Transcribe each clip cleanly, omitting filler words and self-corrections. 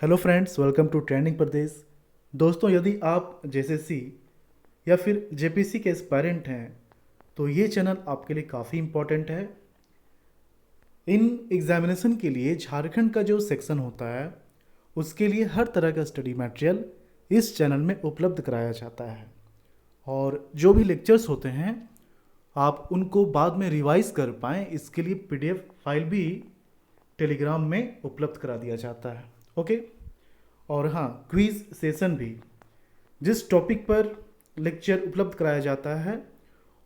Hello friends, welcome to trending Pradesh. दोस्तों, यदि आप जेएसएससी या फिर जेपीसी के एस्पायरेंट हैं तो ये चैनल आपके लिए काफ़ी इम्पोर्टेंट है। इन एग्जामिनेशन के लिए झारखंड का जो सेक्शन होता है उसके लिए हर तरह का स्टडी मटेरियल इस चैनल में उपलब्ध कराया जाता है। और जो भी लेक्चर्स होते हैं आप उनको बाद में रिवाइज कर पाएँ, इसके लिए पीडीएफ फाइल भी टेलीग्राम में उपलब्ध करा दिया जाता है। ओके। और हाँ, क्विज सेशन भी, जिस टॉपिक पर लेक्चर उपलब्ध कराया जाता है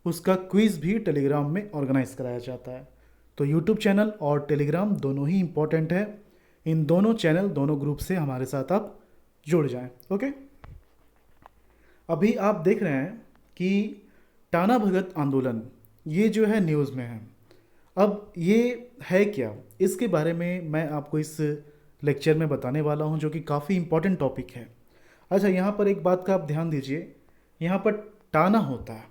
उसका क्विज भी टेलीग्राम में ऑर्गेनाइज कराया जाता है। तो यूट्यूब चैनल और टेलीग्राम दोनों ही इम्पोर्टेंट है। इन दोनों चैनल, दोनों ग्रुप से हमारे साथ आप जुड़ जाएं। ओके। अभी आप देख रहे हैं कि टाना भगत आंदोलन ये जो है न्यूज़ में है। अब ये है क्या, इसके बारे में मैं आपको इस लेक्चर में बताने वाला हूं, जो कि काफ़ी इम्पोर्टेंट टॉपिक है। अच्छा, यहाँ पर एक बात का आप ध्यान दीजिए, यहाँ पर टाना होता है।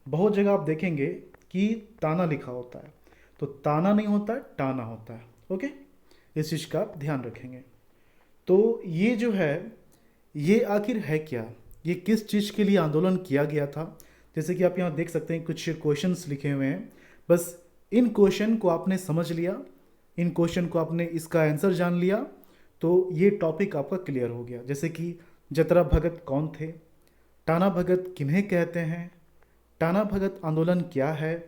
बहुत जगह आप देखेंगे कि ताना लिखा होता है, तो ताना नहीं होता है, टाना होता है। ओके, इस चीज़ का आप ध्यान रखेंगे। तो ये जो है, ये आखिर है क्या, ये किस चीज़ के लिए आंदोलन किया गया था। जैसे कि आप यहाँ देख सकते हैं कुछ क्वेश्चंस लिखे हुए हैं। बस इन क्वेश्चन को आपने समझ लिया, इन क्वेश्चन को आपने इसका आंसर जान लिया तो ये टॉपिक आपका क्लियर हो गया। जैसे कि जतरा भगत कौन थे, टाना भगत किन्हें कहते हैं, टाना भगत आंदोलन क्या है,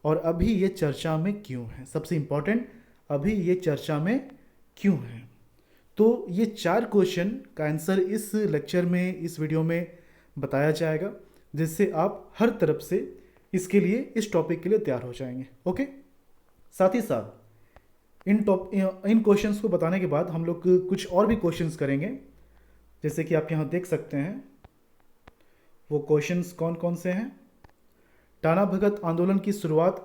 और अभी ये चर्चा में क्यों है। सबसे इम्पोर्टेंट, अभी ये चर्चा में क्यों है। तो ये 4 क्वेश्चन का आंसर इस लेक्चर में, इस वीडियो में बताया जाएगा, जिससे आप हर तरफ से इसके लिए, इस टॉपिक के लिए तैयार हो जाएंगे। ओके। साथ ही साथ इन क्वेश्चंस को बताने के बाद हम लोग कुछ और भी क्वेश्चंस करेंगे। जैसे कि आप यहाँ देख सकते हैं वो क्वेश्चंस कौन कौन से हैं। टाना भगत आंदोलन की शुरुआत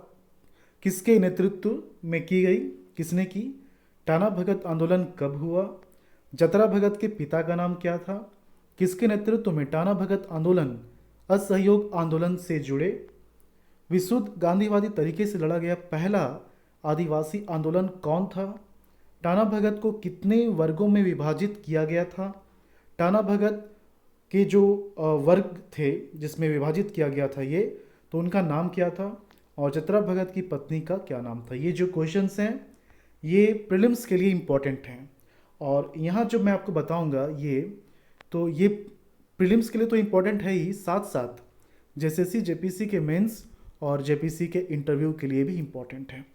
किसके नेतृत्व में की गई, किसने की। टाना भगत आंदोलन कब हुआ। जतरा भगत के पिता का नाम क्या था। किसके नेतृत्व में टाना भगत आंदोलन असहयोग आंदोलन से जुड़े। विशुद्ध गांधीवादी तरीके से लड़ा गया पहला आदिवासी आंदोलन कौन था। टाना भगत को कितने वर्गों में विभाजित किया गया था। टाना भगत के जो वर्ग थे जिसमें विभाजित किया गया था ये, तो उनका नाम क्या था। और जतरा भगत की पत्नी का क्या नाम था। ये जो क्वेश्चंस हैं ये प्रीलिम्स के लिए इम्पोर्टेंट हैं। और यहाँ जो मैं आपको बताऊँगा ये प्रीलिम्स के लिए तो इम्पोर्टेंट है ही, साथ साथ जेएसएससी जेपीसी के मेंस और जेपीसी के इंटरव्यू के लिए भी इम्पोर्टेंट है।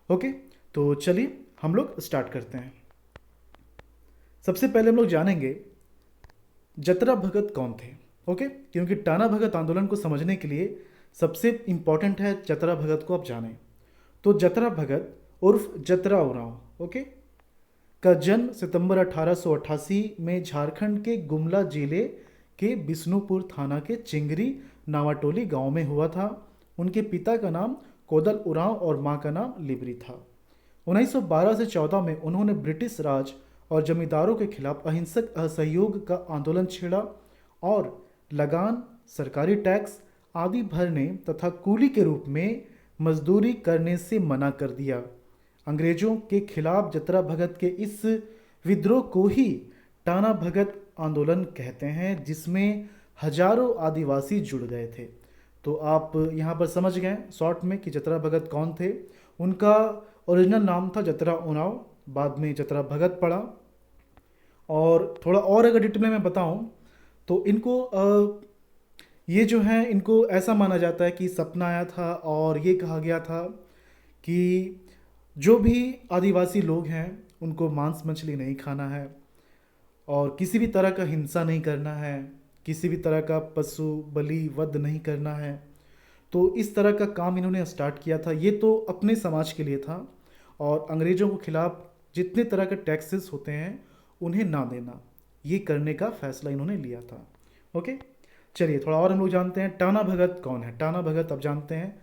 ओके, तो चलिए हम लोग स्टार्ट करते हैं। सबसे पहले हम लोग जानेंगे जतरा भगत कौन थे। ओके, क्योंकि टाना भगत आंदोलन को समझने के लिए सबसे इम्पोर्टेंट है जतरा भगत को आप जानें। तो जतरा भगत उर्फ जतरा उरांव, ओके, का जन्म सितंबर 1888 में झारखंड के गुमला जिले के बिष्णुपुर थाना के चिंगरी नावाटोली गांव में हुआ था। उनके पिता का नाम कोदल उरांव और मां का नाम लिबरी था। 1912 से 14 में उन्होंने ब्रिटिश राज और जमींदारों के खिलाफ अहिंसक असहयोग का आंदोलन छेड़ा और लगान, सरकारी टैक्स आदि भरने तथा कूली के रूप में मजदूरी करने से मना कर दिया। अंग्रेजों के खिलाफ जतरा भगत के इस विद्रोह को ही टाना भगत आंदोलन कहते हैं, जिसमें हजारों आदिवासी जुड़ गए थे। तो आप यहाँ पर समझ गए शॉर्ट में कि जतरा भगत कौन थे। उनका ओरिजिनल नाम था जतरा उरांव, बाद में जतरा भगत पड़ा। और थोड़ा और अगर डिटेल में मैं बताऊं तो ये जो है, इनको ऐसा माना जाता है कि सपना आया था और ये कहा गया था कि जो भी आदिवासी लोग हैं उनको मांस मछली नहीं खाना है और किसी भी तरह का हिंसा नहीं करना है, किसी भी तरह का पशु बलि वध नहीं करना है। तो इस तरह का काम इन्होंने स्टार्ट किया था। ये तो अपने समाज के लिए था और अंग्रेज़ों के खिलाफ जितने तरह के टैक्सेस होते हैं उन्हें ना देना, ये करने का फैसला इन्होंने लिया था। ओके, चलिए थोड़ा और हम लोग जानते हैं टाना भगत कौन है। टाना भगत अब जानते हैं।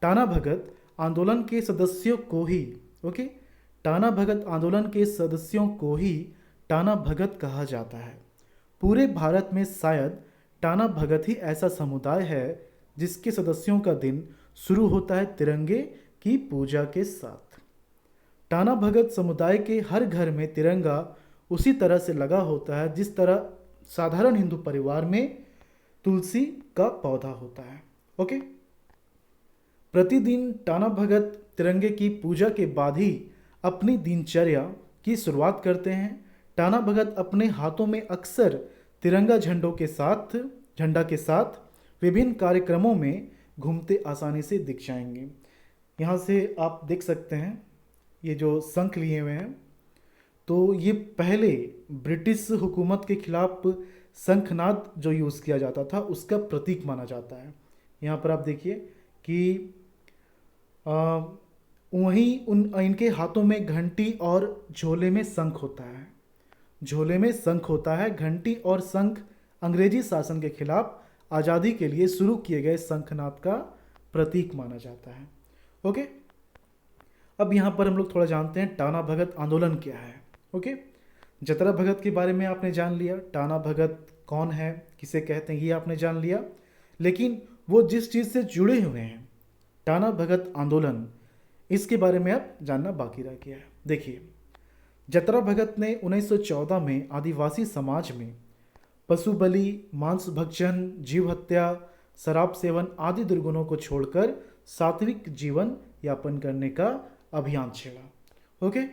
टाना भगत आंदोलन के सदस्यों को ही, ओके, टाना भगत आंदोलन के सदस्यों को ही टाना भगत कहा जाता है। पूरे भारत में शायद टाना भगत ही ऐसा समुदाय है जिसके सदस्यों का दिन शुरू होता है तिरंगे की पूजा के साथ। टाना भगत समुदाय के हर घर में तिरंगा उसी तरह से लगा होता है जिस तरह साधारण हिंदू परिवार में तुलसी का पौधा होता है। ओके। प्रतिदिन टाना भगत तिरंगे की पूजा के बाद ही अपनी दिनचर्या की शुरुआत करते हैं। टाना भगत अपने हाथों में अक्सर तिरंगा झंडा के साथ विभिन्न कार्यक्रमों में घूमते आसानी से दिख जाएंगे। यहाँ से आप देख सकते हैं ये जो शंख लिए हुए हैं, तो ये पहले ब्रिटिश हुकूमत के खिलाफ शंखनाद जो यूज़ किया जाता था उसका प्रतीक माना जाता है। यहाँ पर आप देखिए कि वहीं इनके हाथों में घंटी और झोले में शंख होता है। झोले में शंख होता है। घंटी और शंख अंग्रेजी शासन के खिलाफ आज़ादी के लिए शुरू किए गए शंखनाद का प्रतीक माना जाता है। ओके। अब यहाँ पर हम लोग थोड़ा जानते हैं टाना भगत आंदोलन क्या है। ओके। जतरा भगत के बारे में आपने जान लिया, टाना भगत कौन है, किसे कहते हैं, ये आपने जान लिया। लेकिन वो जिस चीज़ से जुड़े हुए हैं, टाना भगत आंदोलन, इसके बारे में अब जानना बाकी रह गया है। देखिए, जतरा भगत ने 1914 में आदिवासी समाज में पशु बलि, मांस भक्षण, जीव हत्या, शराब सेवन आदि दुर्गुणों को छोड़कर सात्विक जीवन यापन करने का अभियान छेड़ा। ओके।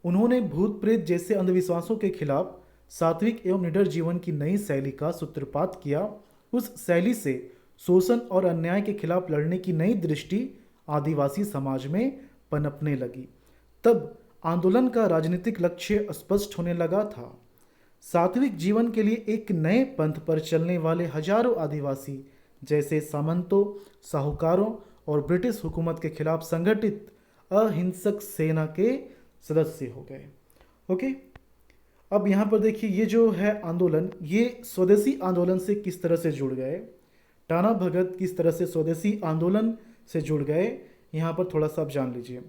उन्होंने भूत प्रेत जैसे अंधविश्वासों के खिलाफ सात्विक एवं निडर जीवन की नई शैली का सूत्रपात किया। उस शैली से शोषण और अन्याय के खिलाफ लड़ने की नई दृष्टि आदिवासी समाज में पनपने लगी। तब आंदोलन का राजनीतिक लक्ष्य स्पष्ट होने लगा था। सात्विक जीवन के लिए एक नए पंथ पर चलने वाले हजारों आदिवासी जैसे सामंतों, साहूकारों और ब्रिटिश हुकूमत के खिलाफ संगठित अहिंसक सेना के सदस्य हो गए। ओके। अब यहाँ पर देखिए ये जो है आंदोलन, ये स्वदेशी आंदोलन से किस तरह से जुड़ गए, टाना भगत किस तरह से स्वदेशी आंदोलन से जुड़ गए, यहाँ पर थोड़ा सा आप जान लीजिए,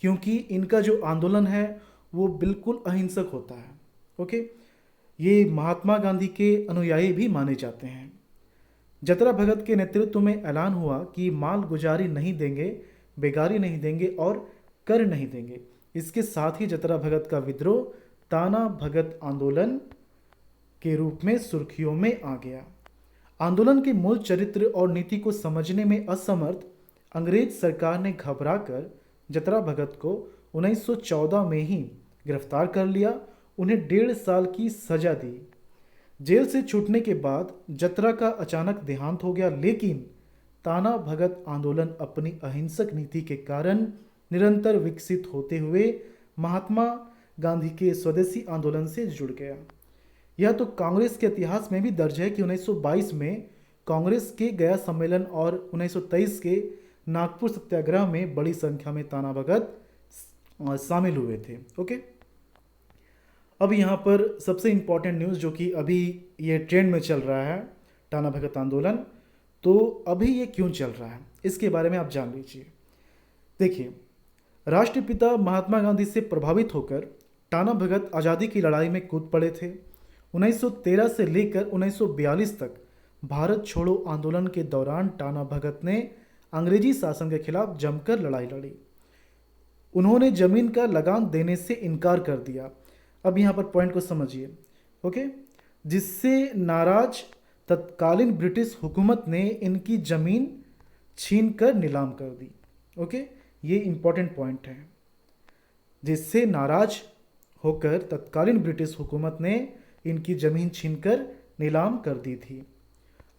क्योंकि इनका जो आंदोलन है वो बिल्कुल अहिंसक होता है। ओके। ये महात्मा गांधी के अनुयायी भी माने जाते हैं। जतरा भगत के नेतृत्व में ऐलान हुआ कि माल गुजारी नहीं देंगे, बेगारी नहीं देंगे और कर नहीं देंगे। इसके साथ ही जतरा भगत का विद्रोह टाना भगत आंदोलन के रूप में सुर्खियों में आ गया। आंदोलन के मूल चरित्र और नीति को समझने में असमर्थ अंग्रेज सरकार ने घबराकर जतरा भगत को 1914 में ही गिरफ्तार कर लिया। उन्हें 1.5 साल की सजा दी। जेल से छूटने के बाद जतरा का अचानक देहांत हो गया, लेकिन टाना भगत आंदोलन अपनी अहिंसक नीति के कारण निरंतर विकसित होते हुए महात्मा गांधी के स्वदेशी आंदोलन से जुड़ गया। यह तो कांग्रेस के इतिहास में भी दर्ज है कि 1922 में कांग्रेस के गया सम्मेलन और 1923 के नागपुर सत्याग्रह में बड़ी संख्या में टाना भगत शामिल हुए थे। ओके। अब यहाँ पर सबसे इम्पॉर्टेंट न्यूज़ जो कि अभी ये ट्रेंड में चल रहा है, टाना भगत आंदोलन, तो अभी ये क्यों चल रहा है इसके बारे में आप जान लीजिए। देखिए, राष्ट्रपिता महात्मा गांधी से प्रभावित होकर टाना भगत आज़ादी की लड़ाई में कूद पड़े थे। 1913 से लेकर 1942 तक भारत छोड़ो आंदोलन के दौरान टाना भगत ने अंग्रेजी शासन के खिलाफ जमकर लड़ाई लड़ी। उन्होंने जमीन का लगान देने से इनकार कर दिया। अब यहाँ पर पॉइंट को समझिए। ओके। जिससे नाराज तत्कालीन ब्रिटिश हुकूमत ने इनकी ज़मीन छीन कर नीलाम कर दी। ओके। ये इंपॉर्टेंट पॉइंट है। जिससे नाराज होकर तत्कालीन ब्रिटिश हुकूमत ने इनकी ज़मीन छीनकर नीलाम कर दी थी।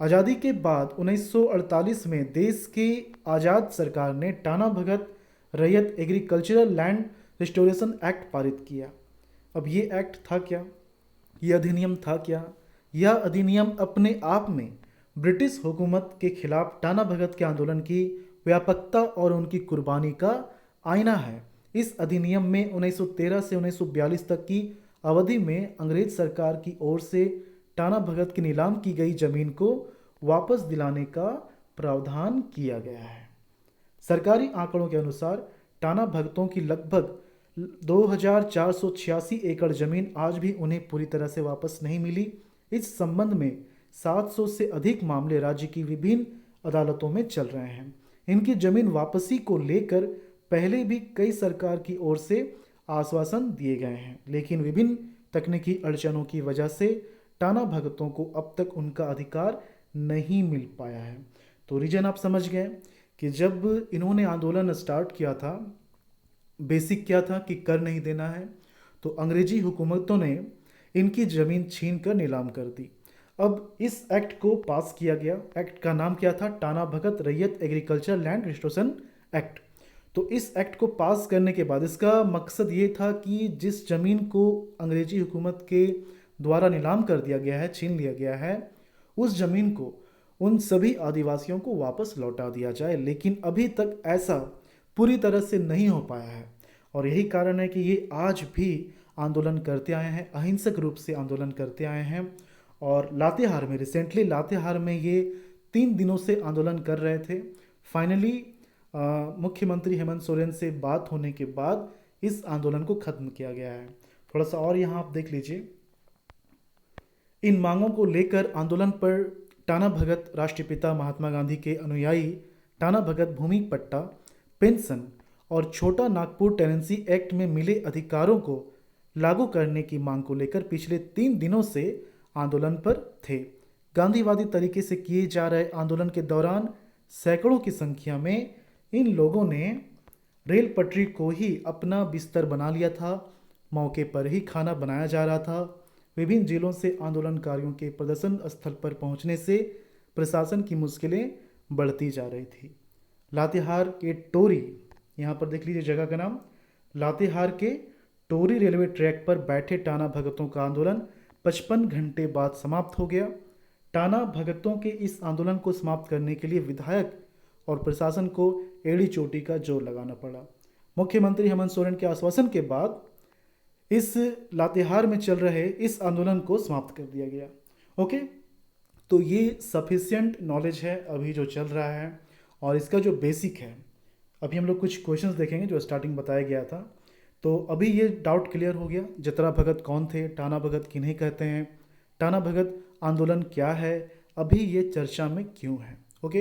आज़ादी के बाद 1948 में देश की आज़ाद सरकार ने टाना भगत रैयत एग्रीकल्चरल लैंड रिस्टोरेशन एक्ट पारित किया। अब ये एक्ट था क्या, ये अधिनियम था क्या? यह अधिनियम अपने आप में ब्रिटिश हुकूमत के खिलाफ टाना भगत के आंदोलन की व्यापकता और उनकी कुर्बानी का आईना है। इस अधिनियम में 1913 से 1942 तक की अवधि में अंग्रेज सरकार की ओर से टाना भगत की नीलाम की गई जमीन को वापस दिलाने का प्रावधान किया गया है। सरकारी आंकड़ों के अनुसार टाना भगतों की लगभग 2486 एकड़ जमीन आज भी उन्हें पूरी तरह से वापस नहीं मिली। इस संबंध में 700 से अधिक मामले राज्य की विभिन्न अदालतों में चल रहे हैं। इनकी जमीन वापसी को लेकर पहले भी कई सरकार की ओर से आश्वासन दिए गए हैं, लेकिन विभिन्न तकनीकी अड़चनों की वजह से टाना भगतों को अब तक उनका अधिकार नहीं मिल पाया है। तो रीजन आप समझ गए कि जब इन्होंने आंदोलन स्टार्ट किया था, बेसिक क्या था कि कर नहीं देना है, तो अंग्रेजी हुकूमतों ने इनकी ज़मीन छीन कर नीलाम कर दी। अब इस एक्ट को पास किया गया। एक्ट का नाम क्या था? टाना भगत रैयत एग्रीकल्चर लैंड रिस्टोरेशन एक्ट। तो इस एक्ट को पास करने के बाद इसका मकसद ये था कि जिस ज़मीन को अंग्रेजी हुकूमत के द्वारा नीलाम कर दिया गया है, छीन लिया गया है, उस ज़मीन को उन सभी आदिवासियों को वापस लौटा दिया जाए। लेकिन अभी तक ऐसा पूरी तरह से नहीं हो पाया है, और यही कारण है कि ये आज भी आंदोलन करते आए हैं, अहिंसक रूप से आंदोलन करते आए हैं। और लातेहार में, रिसेंटली लातेहार में ये 3 दिनों से आंदोलन कर रहे थे। फाइनली मुख्यमंत्री हेमंत सोरेन से बात होने के बाद इस आंदोलन को खत्म किया गया है। थोड़ा सा और यहाँ आप देख लीजिए। इन मांगों को लेकर आंदोलन पर टाना भगत राष्ट्रपिता महात्मा गांधी के अनुयायी टाना भगत भूमि पट्टा, पेंशन और छोटा नागपुर टेनेंसी एक्ट में मिले अधिकारों को लागू करने की मांग को लेकर पिछले 3 दिनों से आंदोलन पर थे। गांधीवादी तरीके से किए जा रहे आंदोलन के दौरान सैकड़ों की संख्या में इन लोगों ने रेल पटरी को ही अपना बिस्तर बना लिया था। मौके पर ही खाना बनाया जा रहा था। विभिन्न जिलों से आंदोलनकारियों के प्रदर्शन स्थल पर पहुंचने से प्रशासन की मुश्किलें बढ़ती जा रही थी। लातेहार के टोरी, यहाँ पर देख लीजिए जगह का नाम, लातेहार के टोरी रेलवे ट्रैक पर बैठे टाना भगतों का आंदोलन 55 घंटे बाद समाप्त हो गया। टाना भगतों के इस आंदोलन को समाप्त करने के लिए विधायक और प्रशासन को एड़ी चोटी का जोर लगाना पड़ा। मुख्यमंत्री हेमंत सोरेन के आश्वासन के बाद इस लातेहार में चल रहे इस आंदोलन को समाप्त कर दिया गया। ओके, तो ये सफिशिएंट नॉलेज है अभी जो चल रहा है, और इसका जो बेसिक है, अभी हम लोग कुछ क्वेश्चंस देखेंगे जो स्टार्टिंग बताया गया था। तो अभी ये डाउट क्लियर हो गया, जतरा भगत कौन थे, टाना भगत किन्हें कहते हैं, टाना भगत आंदोलन क्या है, अभी ये चर्चा में क्यों है। ओके,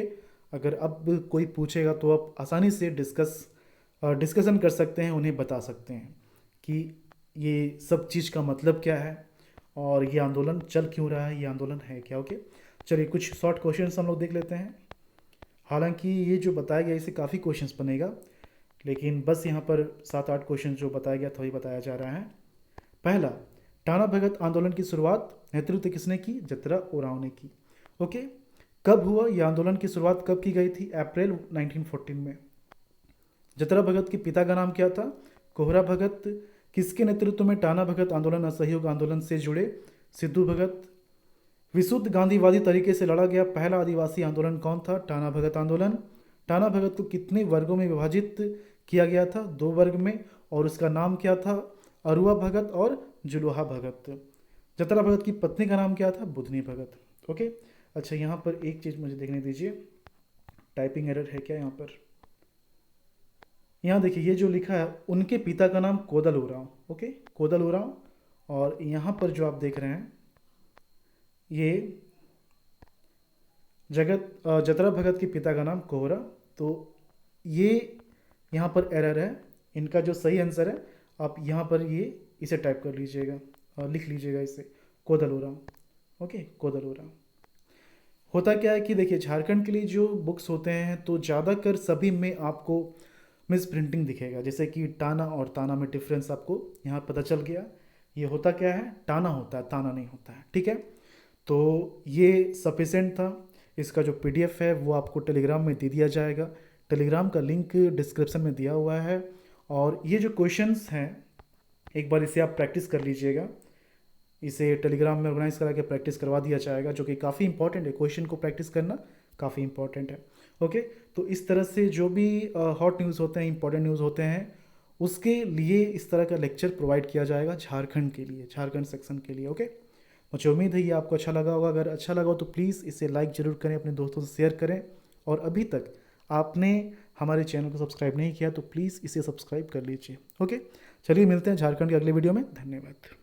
अगर अब कोई पूछेगा तो आप आसानी से डिस्कशन कर सकते हैं, उन्हें बता सकते हैं कि ये सब चीज़ का मतलब क्या है और ये आंदोलन चल क्यों रहा है, ये आंदोलन है क्या। ओके, चलिए कुछ शॉर्ट क्वेश्चंस हम लोग देख लेते हैं। हालांकि ये जो बताया गया इससे काफ़ी क्वेश्चंस बनेगा, लेकिन बस यहाँ पर 7-8 क्वेश्चन जो बताया गया था वही बताया जा रहा है। पहला, टाना भगत आंदोलन की शुरुआत नेतृत्व किसने की? जतरा ओरांव ने की। ओके, कब हुआ यह आंदोलन की शुरुआत कब की गई थी? अप्रैल 1914 में। जतरा भगत के पिता का नाम क्या था? कोहरा भगत। किसके नेतृत्व में टाना भगत आंदोलन असहयोग आंदोलन से जुड़े? सिद्धू भगत। विशुद्ध गांधीवादी तरीके से लड़ा गया पहला आदिवासी आंदोलन कौन था? टाना भगत आंदोलन। टाना भगत को कितने वर्गों में विभाजित किया गया था? 2 वर्ग में, और उसका नाम क्या था? अरुआ भगत और जुलूहा भगत। जतरा भगत की पत्नी का नाम क्या था? बुधनी भगत। ओके, अच्छा यहाँ पर एक चीज़ मुझे देखने दीजिए, टाइपिंग एरर है क्या यहाँ पर? यहाँ देखिए ये जो लिखा है, उनके पिता का नाम कोदल उरांव। ओके, कोदल उरांव। और यहाँ पर जो आप देख रहे हैं ये जतरा भगत के पिता का नाम कोहरा। तो ये यहाँ पर एरर है, इनका जो सही आंसर है आप यहाँ पर ये इसे टाइप कर लीजिएगा और लिख लीजिएगा इसे, कोदल उरांव। ओके, कोदल उरांव। होता क्या है कि देखिए झारखंड के लिए जो बुक्स होते हैं तो ज़्यादातर सभी में आपको मिस प्रिंटिंग दिखेगा, जैसे कि टाना और ताना में डिफरेंस आपको यहाँ पता चल गया। ये होता क्या है, टाना होता है, ताना नहीं होता है। ठीक है, तो ये सफिशेंट था। इसका जो PDF है वो आपको टेलीग्राम में दे दिया जाएगा। टेलीग्राम का लिंक डिस्क्रिप्शन में दिया हुआ है। और ये जो क्वेश्चंस हैं एक बार इसे आप प्रैक्टिस कर लीजिएगा। इसे टेलीग्राम में ऑर्गेनाइज करा के प्रैक्टिस करवा दिया जाएगा, जो कि काफ़ी इंपॉर्टेंट है। क्वेश्चन को प्रैक्टिस करना काफ़ी इंपॉर्टेंट है। ओके, तो इस तरह से जो भी हॉट न्यूज़ होते हैं, इंपॉर्टेंट न्यूज़ होते हैं, उसके लिए इस तरह का लेक्चर प्रोवाइड किया जाएगा झारखंड के लिए, झारखंड सेक्शन के लिए। ओके, मुझे उम्मीद है ये आपको अच्छा लगा होगा। अगर अच्छा लगा हो तो प्लीज़ इसे लाइक ज़रूर करें, अपने दोस्तों से शेयर करें, और अभी तक आपने हमारे चैनल को सब्सक्राइब नहीं किया तो प्लीज़ इसे सब्सक्राइब कर लीजिए। ओके, चलिए मिलते हैं झारखंड के अगले वीडियो में। धन्यवाद।